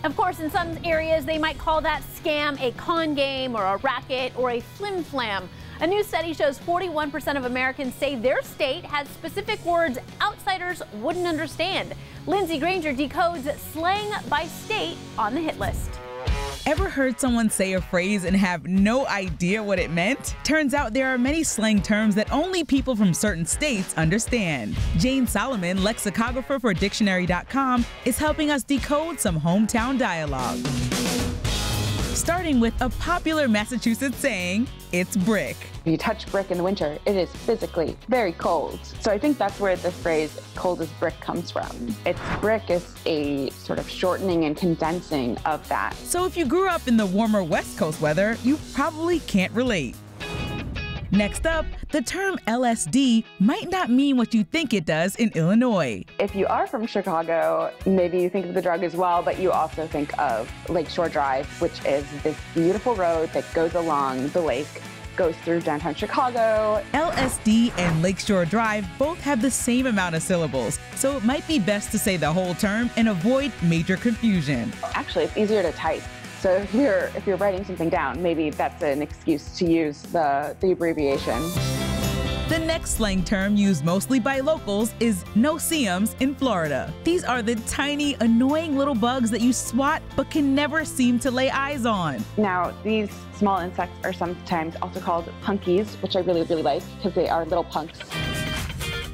Of course, in some areas, they might call that scam a con game or a racket or a flim-flam. A new study shows 41% of Americans say their state has specific words outsiders wouldn't understand. Lindsay Granger decodes slang by state on the hit list. Ever heard someone say a phrase and have no idea what it meant? Turns out there are many slang terms that only people from certain states understand. Jane Solomon, lexicographer for Dictionary.com, is helping us decode some hometown dialogue. Starting with a popular Massachusetts saying, "It's brick." If you touch brick in the winter, it is physically very cold. So I think that's where the phrase "cold as brick" comes from. It's brick is a sort of shortening and condensing of that. So if you grew up in the warmer West Coast weather, you probably can't relate. Next up, the term LSD might not mean what you think it does in Illinois. If you are from Chicago, maybe you think of the drug as well, but you also think of Lakeshore Drive, which is this beautiful road that goes along the lake, goes through downtown Chicago. LSD and Lakeshore Drive both have the same amount of syllables, so it might be best to say the whole term and avoid major confusion. Actually, it's easier to type. So if you're writing something down, maybe that's an excuse to use the abbreviation. The next slang term used mostly by locals is Noseeums in Florida. These are the tiny, annoying little bugs that you swat but can never seem to lay eyes on. Now, these small insects are sometimes also called punkies, which I really, really like because they are little punks.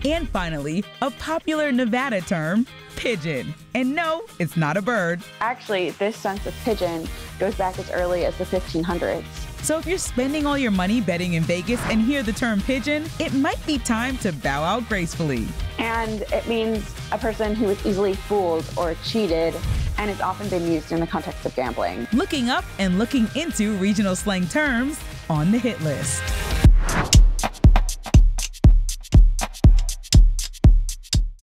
And finally, a popular Nevada term, pigeon. And no, it's not a bird. Actually, this sense of pigeon goes back as early as the 1500s. So if you're spending all your money betting in Vegas and hear the term pigeon, it might be time to bow out gracefully. And it means a person who is easily fooled or cheated, and it's often been used in the context of gambling. Looking up and looking into regional slang terms on the hit list.